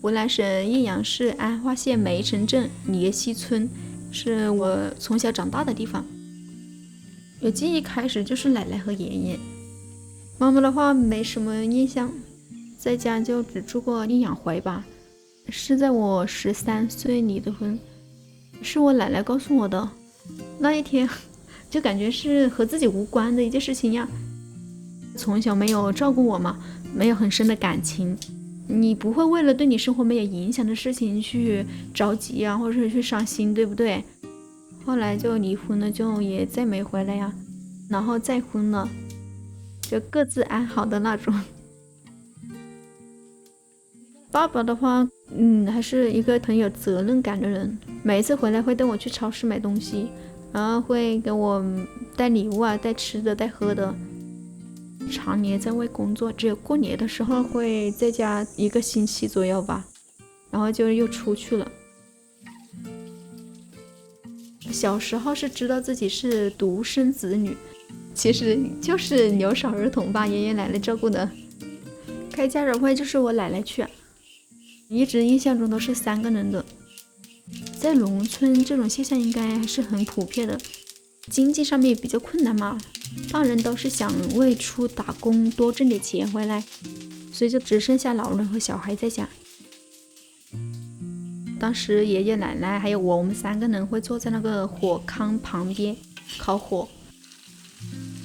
湖南省益阳市安化县梅城镇列溪村，是我从小长大的地方。有记忆开始就是奶奶和爷爷，妈妈的话没什么印象，在家就只住过一两回吧。是在我13岁离的婚，是我奶奶告诉我的。那一天就感觉是和自己无关的一件事情呀。从小没有照顾我嘛，没有很深的感情，你不会为了对你生活没有影响的事情去着急啊，或者是去伤心，对不对？后来就离婚了，就也再没回来呀，然后再婚了，就各自安好的那种。爸爸的话，还是一个很有责任感的人，每一次回来会带我去超市买东西，然后会给我带礼物啊，带吃的带喝的。常年在外工作，只有过年的时候会在家1个星期左右吧，然后就又出去了。小时候是知道自己是独生子女，其实就是留守儿童吧，爷爷奶奶照顾的。开家长会就是我奶奶去，一直印象中都是3个人的。在农村这种现象应该还是很普遍的，经济上面比较困难嘛，大人都是想外出打工多挣点钱回来，所以就只剩下老人和小孩在家。当时爷爷奶奶还有我们3个人会坐在那个火炕旁边烤火，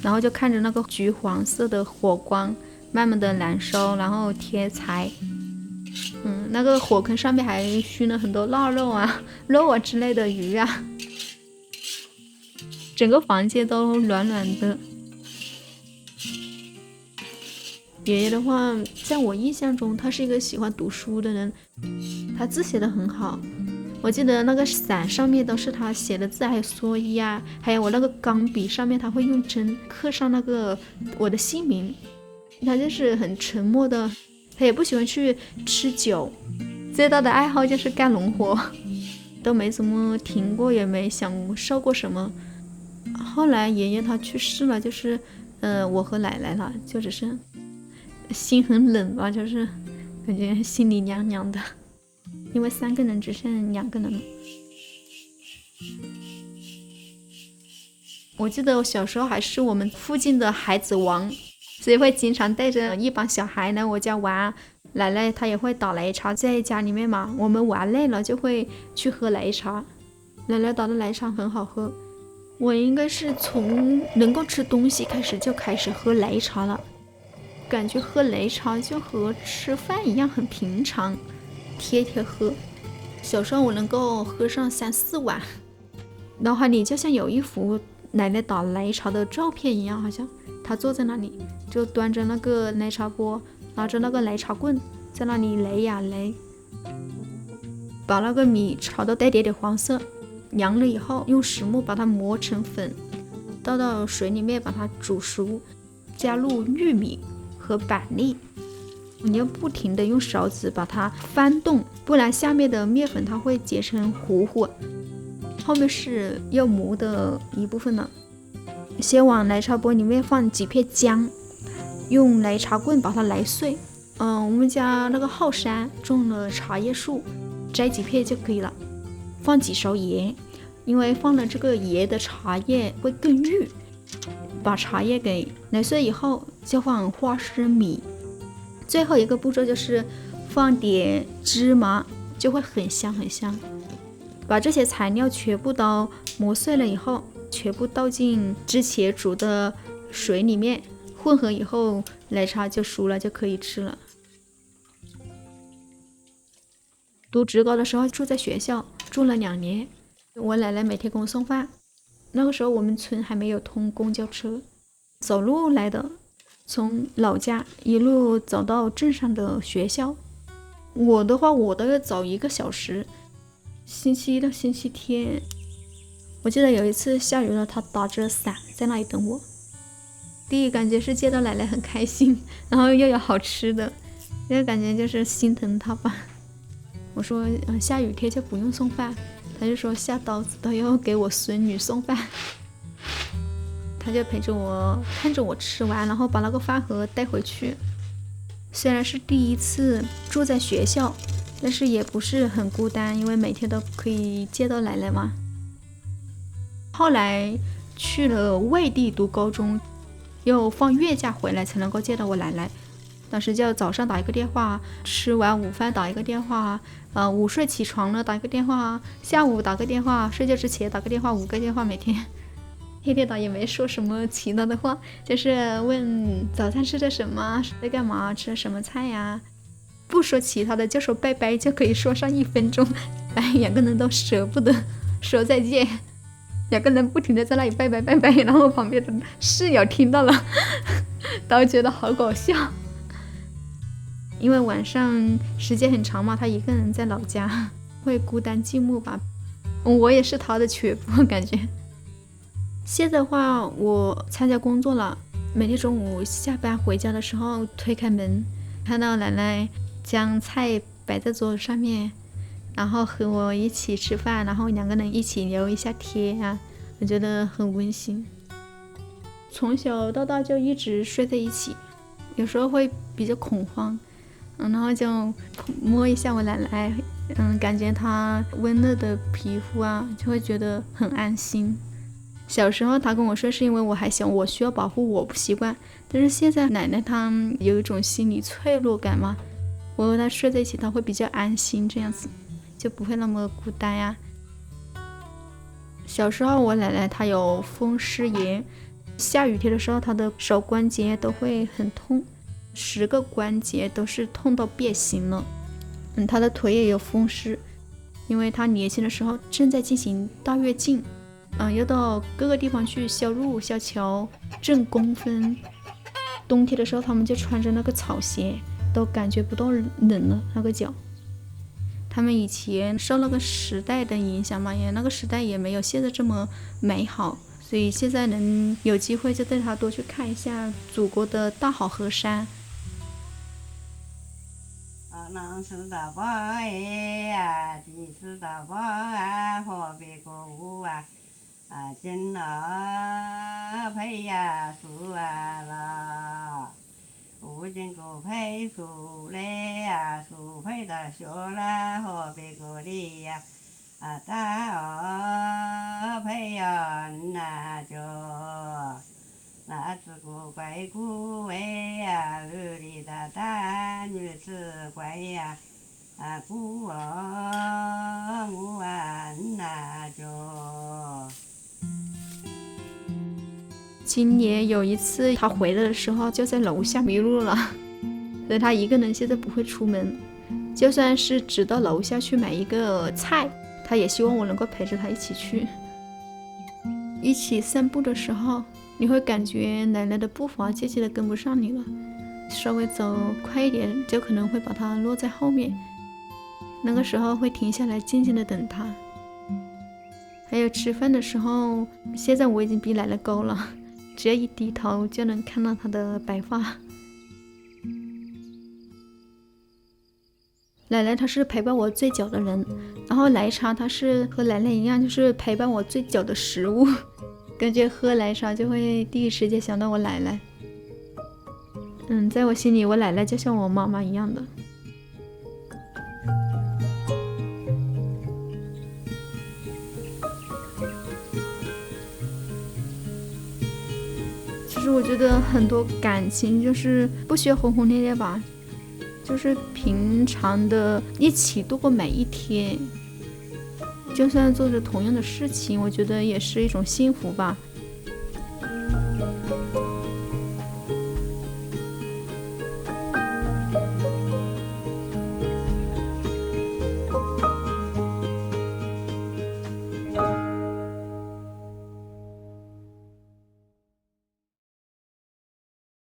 然后就看着那个橘黄色的火光慢慢的燃烧，然后贴柴。那个火坑上面还熏了很多腊肉啊、肉啊之类的鱼啊，整个房间都暖暖的。爷爷的话，在我印象中，他是一个喜欢读书的人，他字写得很好。我记得那个伞上面都是他写的字，还有蓑衣啊，还有我那个钢笔上面，他会用针刻上那个我的姓名。他就是很沉默的，他也不喜欢去吃酒，最大的爱好就是干农活，都没怎么停过，也没享受过什么。后来爷爷他去世了，就是我和奶奶了，就只是心很冷吧，就是感觉心里凉凉的，因为3个人只剩2个人了。我记得我小时候还是我们附近的孩子王，所以会经常带着一帮小孩来我家玩。奶奶她也会倒奶茶在家里面嘛，我们玩累了就会去喝奶茶，奶奶倒的奶茶很好喝。我应该是从能够吃东西就开始喝奶茶了，感觉喝奶茶就和吃饭一样很平常，天天喝。小时候我能够喝上3、4碗，脑海里就像有一幅奶奶倒奶茶的照片一样，好像她坐在那里，就端着那个奶茶钵，拿着那个奶茶棍，在那里擂呀擂，把那个米炒到带点黄色，凉了以后用石磨把它磨成粉，倒到水里面把它煮熟，加入玉米和板栗，你要不停的用勺子把它翻动，不然下面的面粉它会结成糊糊，后面是要磨的一部分了。先往奶茶钵里面放几片姜，用奶茶棍把它来碎。我们家那个后山种了茶叶树，摘几片就可以了。放几勺盐，因为放了这个盐的茶叶会更郁。把茶叶给奶碎以后，就放花生米。最后一个步骤就是放点芝麻，就会很香很香。把这些材料全部都磨碎了以后，全部倒进之前煮的水里面，混合以后奶茶就熟了，就可以吃了。读职高的时候住在学校，住了2年，我奶奶每天给我送饭。那个时候我们村还没有通公交车，走路来的，从老家一路走到镇上的学校。我的话我都要走1个小时，星期一到星期天。我记得有一次下雨了，他打着伞在那里等我。第一感觉是见到奶奶很开心，然后又有好吃的，第二感觉就是心疼他吧。我说下雨天就不用送饭，他就说下刀子都要给我孙女送饭。他就陪着我看着我吃完，然后把那个饭盒带回去。虽然是第一次住在学校，但是也不是很孤单，因为每天都可以见到奶奶嘛。后来去了外地读高中，又放月假回来才能够见到我奶奶。当时就早上打一个电话，吃完午饭打一个电话，午睡起床了打一个电话，下午打个电话，睡觉之前打个电话，5个电话每天。天天打也没说什么其他的话，就是问早餐吃的什么，在干嘛，吃了什么菜呀。不说其他的，就说拜拜就可以说上1分钟。两个人都舍不得说再见，两个人不停的在那里拜拜拜拜，然后旁边的室友听到了都觉得好搞笑。因为晚上时间很长嘛，他一个人在老家，会孤单寂寞吧。我也是他的全部感觉。现在的话，我参加工作了，每天中午下班回家的时候，推开门，看到奶奶将菜摆在桌子上面，然后和我一起吃饭，然后两个人一起聊一下天啊，我觉得很温馨。从小到大就一直睡在一起，有时候会比较恐慌，然后就摸一下我奶奶，感觉她温热的皮肤啊，就会觉得很安心。小时候她跟我说是因为我还小，我需要保护，我不习惯。但是现在奶奶她有一种心理脆弱感嘛，我和她睡在一起，她会比较安心，这样子就不会那么孤单呀。小时候我奶奶她有风湿炎，下雨天的时候她的手关节都会很痛，10个关节都是痛到变形了。她的腿也有风湿，因为她年轻的时候正在进行大跃进，要到各个地方去销路销桥挣工分。冬天的时候他们就穿着那个草鞋，都感觉不到冷了，那个脚。他们以前受那个时代的影响嘛，也那个时代也没有现在这么美好，所以现在能有机会就带他多去看一下祖国的大好河山。能吃到饱呀，地吃到饱啊，何必过午啊？金了配呀，树啊了，无金过配树嘞呀，树配的学了，何必过哩呀？大配呀，那就。那只顾乖顾喂呀，儿里的大女子乖呀，顾我那就。今年有一次他回来的时候就在楼下迷路了，所以他一个人现在不会出门，就算是只到楼下去买一个菜，他也希望我能够陪着他一起去。一起散步的时候，你会感觉奶奶的步伐渐渐的跟不上你了，稍微走快一点就可能会把她落在后面，那个时候会停下来静静的等她。还有吃饭的时候，现在我已经比奶奶高了，只要一低头就能看到她的白发。奶奶她是陪伴我最久的人，然后奶茶她是和奶奶一样，就是陪伴我最久的食物。感觉喝奶茶就会第一时间想到我奶奶。在我心里，我奶奶就像我妈妈一样的。其实我觉得很多感情就是不需要轰轰烈烈吧，就是平常的一起度过每一天，就算做着同样的事情，我觉得也是一种幸福吧。